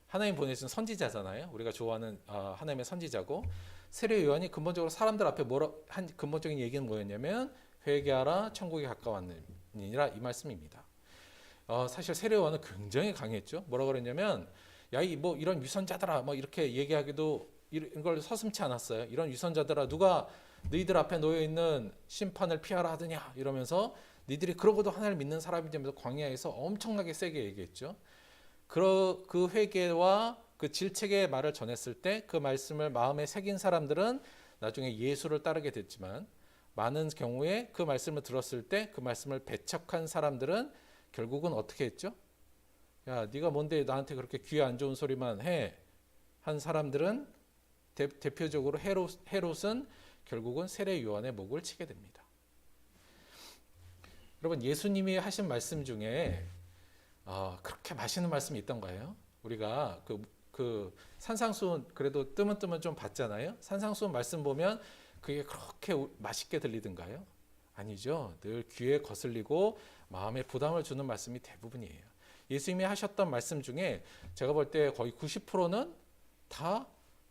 하나님 보내신 선지자잖아요. 우리가 좋아하는 하나님의 선지자고, 세례 요한이 근본적으로 사람들 앞에 한 근본적인 얘기는 뭐였냐면 회개하라 천국이 가까웠느니라 이 말씀입니다. 사실 세례 요한은 굉장히 강했죠. 뭐라 그랬냐면 야이 뭐 이런 위선자들아 뭐 이렇게 얘기하기도 이런 걸 서슴지 않았어요. 이런 위선자들아 누가 너희들 앞에 놓여 있는 심판을 피하라 하더냐 이러면서 니들이 그러고도 하나님을 믿는 사람이면서 광야에서 엄청나게 세게 얘기했죠. 그 회개와 그 질책의 말을 전했을 때 그 말씀을 마음에 새긴 사람들은 나중에 예수를 따르게 됐지만, 많은 경우에 그 말씀을 들었을 때 그 말씀을 배척한 사람들은 결국은 어떻게 했죠? 야, 네가 뭔데 나한테 그렇게 귀에 안 좋은 소리만 해? 한 사람들은 대표적으로 헤롯은 결국은 세례 요한의 목을 치게 됩니다. 여러분 예수님이 하신 말씀 중에 그렇게 맛있는 말씀이 있던가요? 우리가 그 산상수훈 그래도 뜨문뜨문 좀 봤잖아요. 산상수훈 말씀 보면 그게 그렇게 맛있게 들리던가요? 아니죠. 늘 귀에 거슬리고 마음에 부담을 주는 말씀이 대부분이에요. 예수님이 하셨던 말씀 중에 제가 볼 때 거의 90%는 다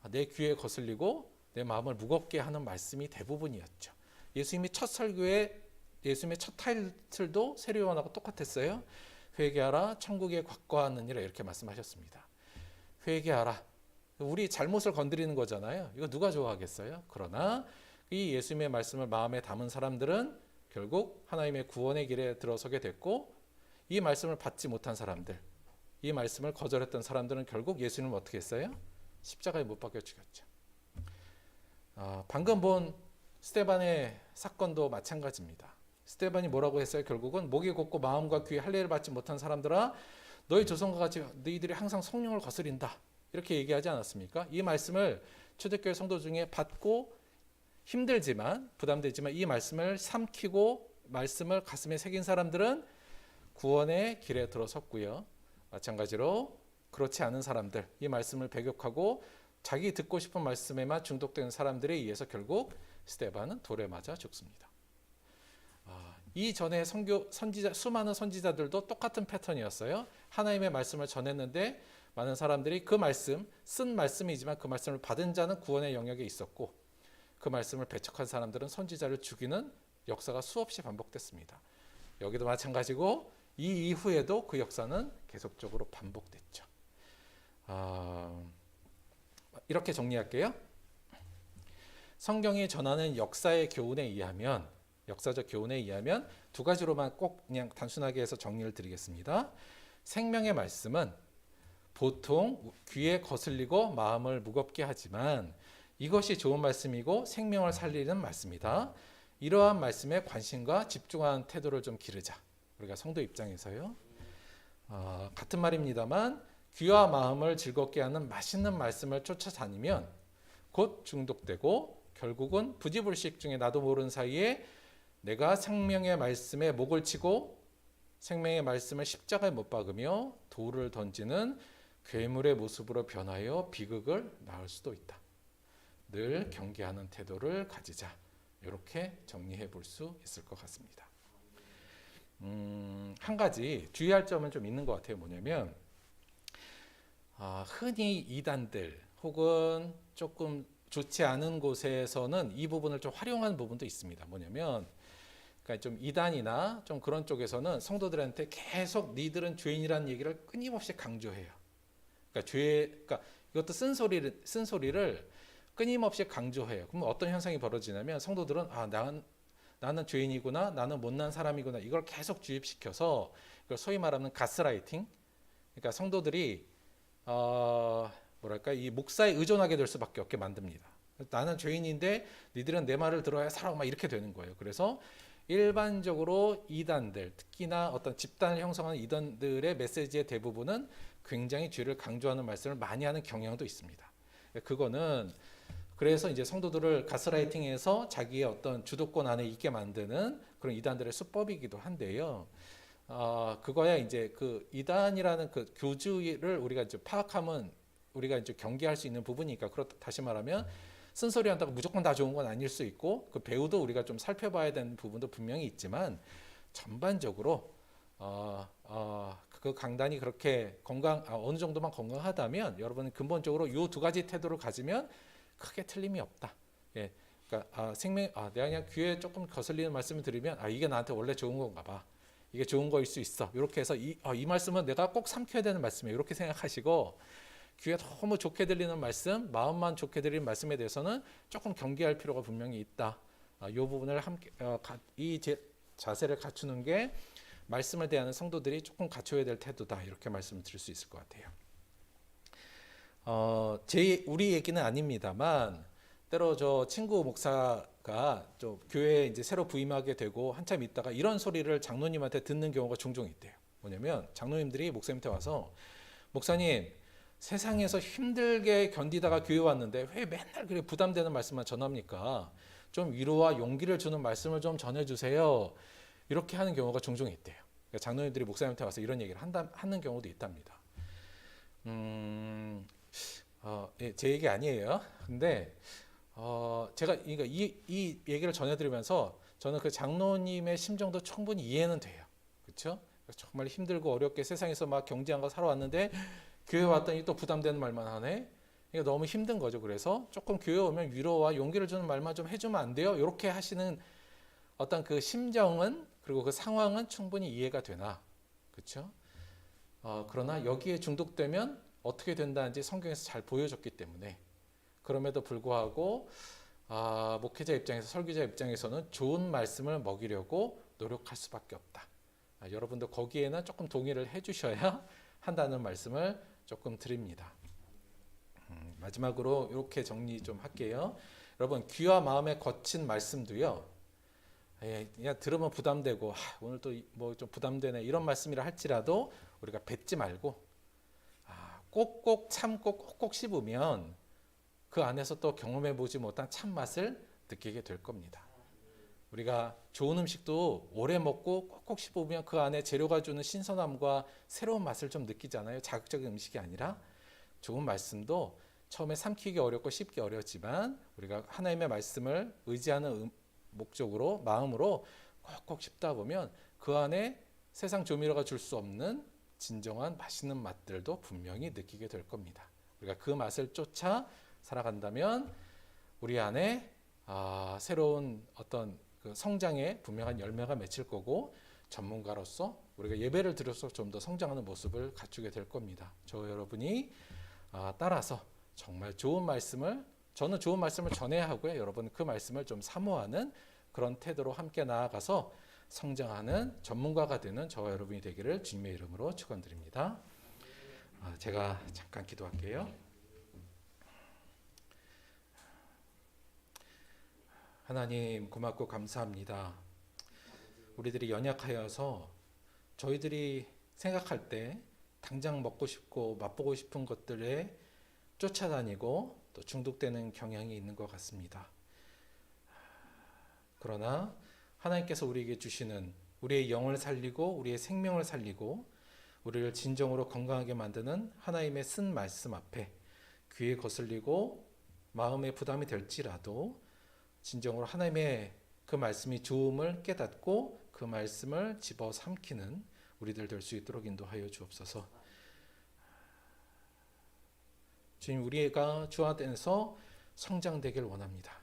내 귀에 거슬리고 내 마음을 무겁게 하는 말씀이 대부분이었죠. 예수님이 첫 설교에 예수님의 첫 타이틀도 세례 요한하고 똑같았어요. 회개하라 천국에 가까웠느니라 이렇게 말씀하셨습니다. 회개하라. 우리 잘못을 건드리는 거잖아요. 이거 누가 좋아하겠어요? 그러나 이 예수님의 말씀을 마음에 담은 사람들은 결국 하나님의 구원의 길에 들어서게 됐고, 이 말씀을 받지 못한 사람들, 이 말씀을 거절했던 사람들은 결국 예수님을 어떻게 했어요? 십자가에 못 박혀 죽였죠. 방금 본 스데반의 사건도 마찬가지입니다. 스데반이 뭐라고 했어요? 결국은 목이 곧고 마음과 귀에 할례를 받지 못한 사람들아 너희 조상과 같이 너희들이 항상 성령을 거스린다 이렇게 얘기하지 않았습니까? 이 말씀을 초대교회 성도 중에 받고 힘들지만 부담되지만 이 말씀을 삼키고 말씀을 가슴에 새긴 사람들은 구원의 길에 들어섰고요. 마찬가지로 그렇지 않은 사람들, 이 말씀을 배격하고 자기 듣고 싶은 말씀에만 중독되는 사람들에 의해서 결국 스데반은 돌에 맞아 죽습니다. 이전에 수많은 선지자들도 똑같은 패턴이었어요. 하나님의 말씀을 전했는데 많은 사람들이 그 말씀, 쓴 말씀이지만 그 말씀을 받은 자는 구원의 영역에 있었고, 그 말씀을 배척한 사람들은 선지자를 죽이는 역사가 수없이 반복됐습니다. 여기도 마찬가지고 이 이후에도 그 역사는 계속적으로 반복됐죠. 이렇게 정리할게요. 성경이 전하는 역사적 교훈에 의하면 두 가지로만 꼭 그냥 단순하게 해서 정리를 드리겠습니다. 생명의 말씀은 보통 귀에 거슬리고 마음을 무겁게 하지만 이것이 좋은 말씀이고 생명을 살리는 말씀이다. 이러한 말씀에 관심과 집중하는 태도를 좀 기르자. 우리가 성도 입장에서요. 같은 말입니다만 귀와 마음을 즐겁게 하는 맛있는 말씀을 쫓아다니면 곧 중독되고 결국은 부지불식 중에 나도 모르는 사이에 내가 생명의 말씀에 목을 치고 생명의 말씀을 십자가에 못 박으며 돌을 던지는 괴물의 모습으로 변하여 비극을 낳을 수도 있다. 늘 경계하는 태도를 가지자. 이렇게 정리해 볼 수 있을 것 같습니다. 한 가지 주의할 점은 좀 있는 것 같아요. 뭐냐면 흔히 이단들 혹은 조금 좋지 않은 곳에서는 이 부분을 좀 활용하는 부분도 있습니다. 뭐냐면 그러니까 좀 이단이나 좀 그런 쪽에서는 성도들한테 계속 니들은 죄인이라는 얘기를 끊임없이 강조해요. 그러니까 이것도 쓴소리를 끊임없이 강조해요. 그럼 어떤 현상이 벌어지냐면 성도들은 나는 죄인이구나, 나는 못난 사람이구나 이걸 계속 주입시켜서 이걸 소위 말하는 가스라이팅. 그러니까 성도들이 이 목사에 의존하게 될 수밖에 없게 만듭니다. 나는 죄인인데 니들은 내 말을 들어야 살아 막 이렇게 되는 거예요. 그래서 일반적으로 이단들, 특히나 어떤 집단을 형성하는 이단들의 메시지의 대부분은 굉장히 죄를 강조하는 말씀을 많이 하는 경향도 있습니다. 그거는 그래서 이제 성도들을 가스라이팅해서 자기의 어떤 주도권 안에 있게 만드는 그런 이단들의 수법이기도 한데요. 그거야 이제 그 이단이라는 그 교주를 우리가 이제 파악하면 우리가 이제 경계할 수 있는 부분이니까. 그렇다 다시 말하면 쓴소리 한다고 무조건 다 좋은 건 아닐 수 있고 그 배우도 우리가 좀 살펴봐야 되는 부분도 분명히 있지만 전반적으로 그 강단이 그렇게 어느 정도만 건강하다면 여러분은 근본적으로 이 두 가지 태도를 가지면 크게 틀림이 없다. 예, 그러니까 내가 그냥 귀에 조금 거슬리는 말씀을 드리면 이게 나한테 원래 좋은 건가 봐. 이게 좋은 거일 수 있어. 이렇게 해서 이 말씀은 내가 꼭 삼켜야 되는 말씀이에요. 이렇게 생각하시고 귀에 너무 좋게 들리는 말씀, 마음만 좋게 들리는 말씀에 대해서는 조금 경계할 필요가 분명히 있다. 이 부분을 함께 자세를 갖추는 게 말씀을 대하는 성도들이 조금 갖춰야 될 태도다. 이렇게 말씀을 드릴 수 있을 것 같아요. 우리 얘기는 아닙니다만 때로 저 친구 목사가 좀 교회에 이제 새로 부임하게 되고 한참 있다가 이런 소리를 장로님한테 듣는 경우가 종종 있대요. 뭐냐면 장로님들이 목사님한테 와서 목사님 세상에서 힘들게 견디다가 교회 왔는데 왜 맨날 그렇게 부담되는 말씀만 전합니까? 좀 위로와 용기를 주는 말씀을 좀 전해주세요. 이렇게 하는 경우가 종종 있대요. 그러니까 장로님들이 목사님한테 와서 이런 얘기를 하는 경우도 있답니다. 제 얘기 아니에요. 근데 제가 그러니까 이 얘기를 전해드리면서 저는 그 장로님의 심정도 충분히 이해는 돼요. 그렇죠? 정말 힘들고 어렵게 세상에서 막 경제한 거 살아왔는데 교회 왔더니 또 부담되는 말만 하네. 이게 너무 힘든 거죠. 그래서 조금 교회 오면 위로와 용기를 주는 말만 좀 해주면 안 돼요? 이렇게 하시는 어떤 그 심정은 그리고 그 상황은 충분히 이해가 되나, 그렇죠? 그러나 여기에 중독되면 어떻게 된다는지 성경에서 잘 보여줬기 때문에 그럼에도 불구하고 목회자 입장에서 설교자 입장에서는 좋은 말씀을 먹이려고 노력할 수밖에 없다. 여러분도 거기에는 조금 동의를 해주셔야 한다는 말씀을 조금 드립니다. 마지막으로 이렇게 정리 좀 할게요. 여러분 귀와 마음에 거친 말씀도요. 그냥 들으면 부담되고 오늘 또 뭐 좀 부담되네 이런 말씀이라 할지라도 우리가 뱉지 말고 꼭꼭 참고 꼭꼭 씹으면 그 안에서 또 경험해 보지 못한 참맛을 느끼게 될 겁니다. 우리가 좋은 음식도 오래 먹고 꼭꼭 씹으면 그 안에 재료가 주는 신선함과 새로운 맛을 좀 느끼잖아요. 자극적인 음식이 아니라 좋은 말씀도 처음에 삼키기 어렵고 씹기 어렵지만 우리가 하나님의 말씀을 의지하는 목적으로 마음으로 꼭꼭 씹다 보면 그 안에 세상 조미료가 줄 수 없는 진정한 맛있는 맛들도 분명히 느끼게 될 겁니다. 우리가 그 맛을 쫓아 살아간다면 우리 안에 새로운 어떤 그 성장의 분명한 열매가 맺힐 거고 전문가로서 우리가 예배를 드려서 좀 더 성장하는 모습을 갖추게 될 겁니다. 저 여러분이 따라서 정말 좋은 말씀을 저는 좋은 말씀을 전해야 하고요. 여러분 그 말씀을 좀 사모하는 그런 태도로 함께 나아가서 성장하는 전문가가 되는 저와 여러분이 되기를 주님의 이름으로 축원드립니다. 제가 잠깐 기도할게요. 하나님 고맙고 감사합니다. 우리들이 연약하여서 저희들이 생각할 때 당장 먹고 싶고 맛보고 싶은 것들에 쫓아다니고 또 중독되는 경향이 있는 것 같습니다. 그러나 하나님께서 우리에게 주시는 우리의 영을 살리고 우리의 생명을 살리고 우리를 진정으로 건강하게 만드는 하나님의 쓴 말씀 앞에 귀에 거슬리고 마음에 부담이 될지라도 진정으로 하나님의 그 말씀이 좋음을 깨닫고 그 말씀을 집어 삼키는 우리들 될 수 있도록 인도하여 주옵소서. 주님, 우리가 주 안에서 성장되길 원합니다.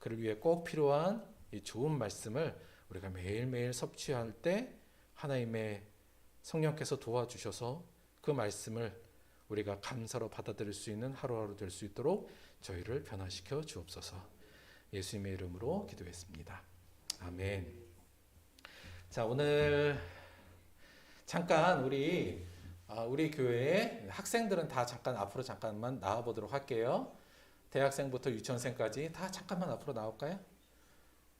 그를 위해 꼭 필요한 이 좋은 말씀을 우리가 매일매일 섭취할 때 하나님의 성령께서 도와주셔서 그 말씀을 우리가 감사로 받아들일 수 있는 하루하루 될 수 있도록 저희를 변화시켜 주옵소서. 예수님의 이름으로 기도했습니다. 아멘. 자, 오늘 잠깐 우리 교회에 학생들은 다 잠깐 앞으로 잠깐만 나와 보도록 할게요. 대학생부터 유치원생까지 다 잠깐만 앞으로 나올까요?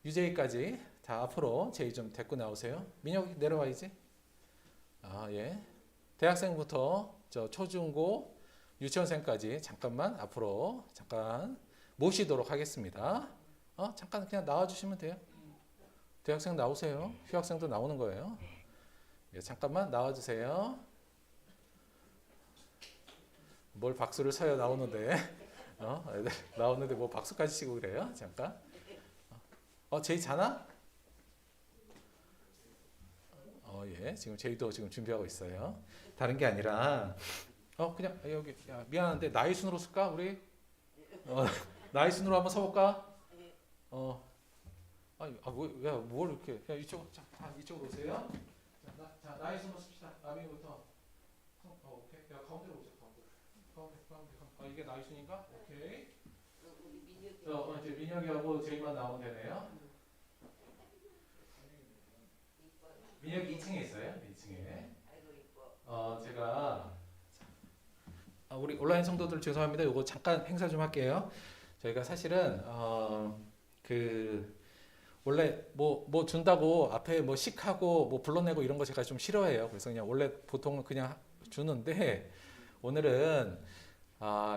유재희까지 다 앞으로 제이 좀 데리고 나오세요. 민혁이 내려와야지. 예. 대학생부터 저 초중고 유치원생까지 잠깐만 앞으로 잠깐 모시도록 하겠습니다. 잠깐 그냥 나와주시면 돼요. 대학생 나오세요. 휴학생도 나오는 거예요. 예, 잠깐만 나와주세요. 뭘 박수를 쳐요 나오는데 애들 나오는데 뭐 박수까지 치고 그래요? 잠깐. 제이 자나? 예. 지금 제이도 지금 준비하고 있어요. 다른 게 아니라 그냥 여기 미안한데 나이 순으로 쓸까 우리? 나이 순으로 한번 서볼까? 뭘 이렇게 이쪽으로 오세요. 자, 나이 순으로 씁시다. 나비부터. 오케이. 야, 가운데로 오세요. 가운데. 이게 나이 순인가? 오케이. 이제 민혁이하고 제이만 나오면 되네요. 민혁이 2층에 있어요. 2층에. 제가 우리 온라인 성도들 죄송합니다. 이거 잠깐 행사 좀 할게요. 저희가 사실은 원래 뭐 준다고 앞에 뭐 식하고 뭐 불러내고 이런 거 제가 좀 싫어해요. 그래서 그냥 원래 보통은 그냥 주는데 오늘은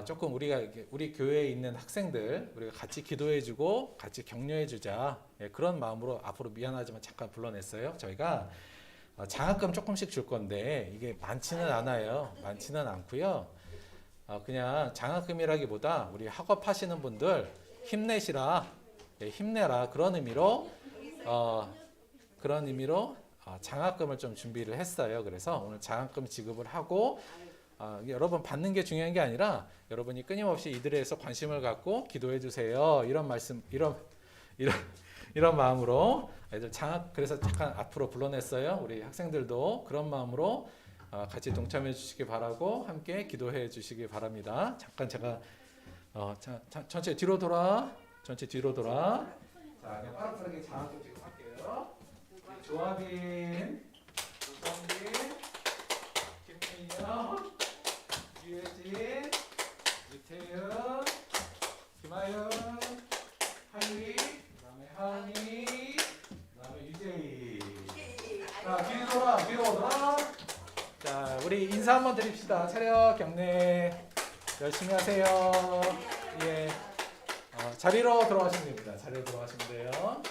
조금 우리 교회에 있는 학생들 우리가 같이 기도해주고 같이 격려해주자 그런 마음으로 앞으로 미안하지만 잠깐 불러냈어요. 저희가 장학금 조금씩 줄 건데 이게 많지는 않아요. 많지는 않고요. 그냥 장학금이라기보다 우리 학업하시는 분들 힘내시라, 힘내라 그런 의미로 장학금을 좀 준비를 했어요. 그래서 오늘 장학금 지급을 하고 여러분 받는 게 중요한 게 아니라 여러분이 끊임없이 이들에 대해서 관심을 갖고 기도해 주세요. 이런 말씀 이런 마음으로 그래서 잠깐 앞으로 불러냈어요. 우리 학생들도 그런 마음으로 같이 동참해 주시기 바라고 함께 기도해 주시기 바랍니다. 잠깐 제가 전체 뒤로 돌아. 자, 그냥 빠르게 장학금 지금 할게요. 조아빈, 우성빈, 김민영, 유혜진, 이태윤, 김하윤, 하유리, 그다음에 하은이, 그다음에 유재희. 자, 뒤로 돌아. 자, 우리 인사 한번 드립시다. 차렷 경례 열심히 하세요. 예. 자리로 들어가시면 됩니다. 자리로 들어가시면 돼요.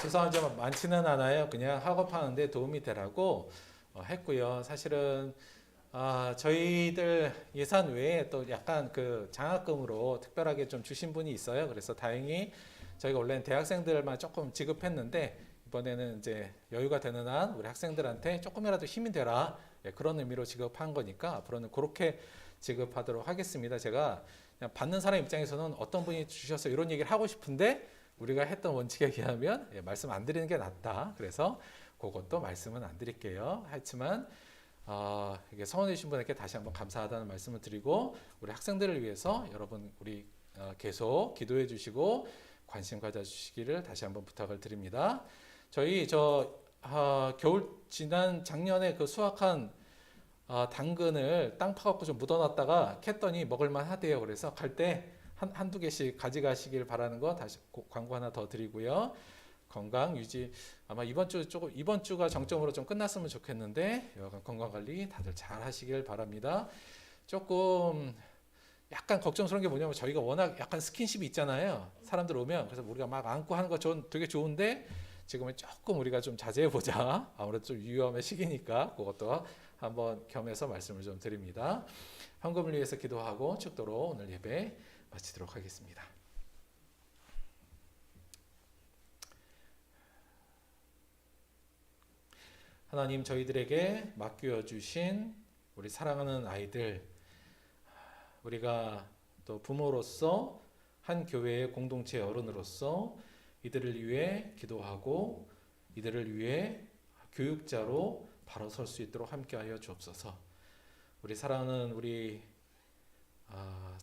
죄송하지만 많지는 않아요. 그냥 학업하는데 도움이 되라고 했고요. 사실은 저희들 예산 외에 또 약간 그 장학금으로 특별하게 좀 주신 분이 있어요. 그래서 다행히 저희가 원래는 대학생들만 조금 지급했는데 이번에는 이제 여유가 되는 한 우리 학생들한테 조금이라도 힘이 되라 그런 의미로 지급한 거니까 앞으로는 그렇게 지급하도록 하겠습니다. 제가 그냥 받는 사람 입장에서는 어떤 분이 주셔서 이런 얘기를 하고 싶은데 우리가 했던 원칙에 의하면 말씀 안 드리는 게 낫다. 그래서 그것도 말씀은 안 드릴게요. 하지만 이게 성원해 주신 분에게 다시 한번 감사하다는 말씀을 드리고 우리 학생들을 위해서 여러분 우리 계속 기도해 주시고 관심 가져주시기를 다시 한번 부탁을 드립니다. 저희 겨울 지난 작년에 그 수확한 당근을 땅 파갖고 좀 묻어놨다가 캤더니 먹을만 하대요. 그래서 갈 때 한두 개씩 가져가시길 바라는 거 다시 광고 하나 더 드리고요. 건강 유지 아마 이번 주가 정점으로 좀 끝났으면 좋겠는데 여하간 건강 관리 다들 잘 하시길 바랍니다. 조금 약간 걱정스러운 게 뭐냐면 저희가 워낙 약간 스킨십이 있잖아요. 사람들 오면 그래서 우리가 막 안고 하는 거 되게 좋은데 지금은 조금 우리가 좀 자제해 보자. 아무래도 좀 위험의 시기니까 그것도 한번 겸해서 말씀을 좀 드립니다. 헌금을 위해서 기도하고 축도로 오늘 예배 마치도록 하겠습니다. 하나님 저희들에게 맡겨 주신 우리 사랑하는 아이들 우리가 또 부모로서 한 교회의 공동체 어른으로서 이들을 위해 기도하고 이들을 위해 교육자로 바로 설 수 있도록 함께하여 주옵소서. 우리 사랑하는 우리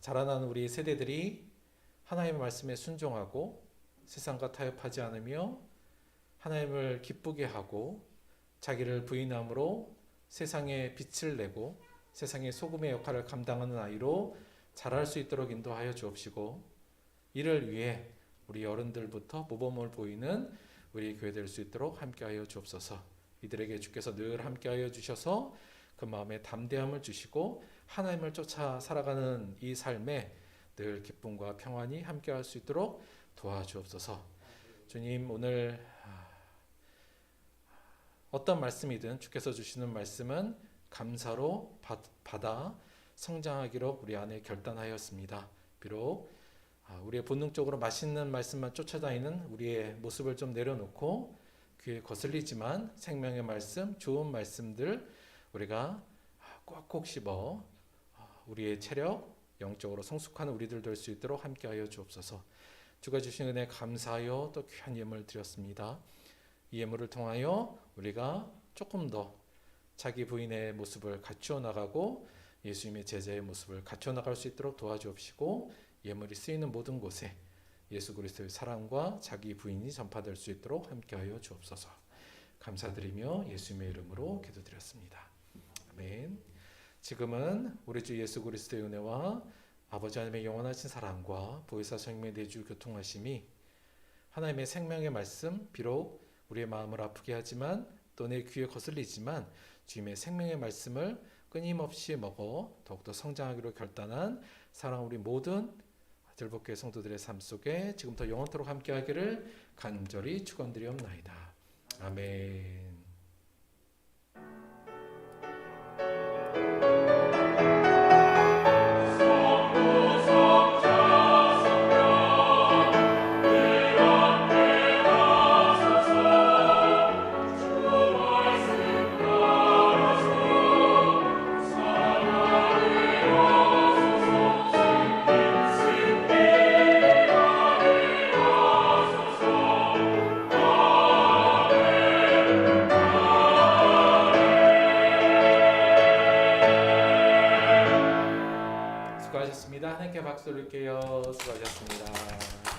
자라나는 우리 세대들이 하나님의 말씀에 순종하고 세상과 타협하지 않으며 하나님을 기쁘게 하고 자기를 부인함으로 세상에 빛을 내고 세상의 소금의 역할을 감당하는 아이로 자랄 수 있도록 인도하여 주옵시고 이를 위해 우리 어른들부터 모범을 보이는 우리 교회 될 수 있도록 함께하여 주옵소서. 이들에게 주께서 늘 함께하여 주셔서 그 마음에 담대함을 주시고 하나님을 쫓아 살아가는 이 삶에 늘 기쁨과 평안이 함께할 수 있도록 도와주옵소서. 주님, 오늘 어떤 말씀이든 주께서 주시는 말씀은 감사로 받아 성장하기로 우리 안에 결단하였습니다. 비록 우리의 본능적으로 맛있는 말씀만 쫓아다니는 우리의 모습을 좀 내려놓고 귀에 거슬리지만 생명의 말씀, 좋은 말씀들 우리가 꼭꼭 씹어 우리의 체력, 영적으로 성숙한 우리들 될 수 있도록 함께하여 주옵소서. 주가 주신 은혜 감사하여 또 귀한 예물을 드렸습니다. 이 예물을 통하여 우리가 조금 더 자기 부인의 모습을 갖추어 나가고 예수님의 제자의 모습을 갖춰 나갈 수 있도록 도와주옵시고 예물이 쓰이는 모든 곳에 예수 그리스도의 사랑과 자기 부인이 전파될 수 있도록 함께하여 주옵소서. 감사드리며 예수님의 이름으로 기도드렸습니다. 아멘. 지금은 우리 주 예수 그리스도의 은혜와 아버지 하나님의 영원하신 사랑과 보혜사 성령의 내주 교통하심이 하나님의 생명의 말씀, 비록 우리의 마음을 아프게 하지만 또 내 귀에 거슬리지만 주님의 생명의 말씀을 끊임없이 먹어 더욱더 성장하기로 결단한 사랑 우리 모든 들복교회 성도들의 삶 속에 지금부터 영원토록 함께하기를 간절히 축원드리옵나이다. 아멘. 수고하셨습니다. 하나님께 박수 드릴게요. 수고하셨습니다.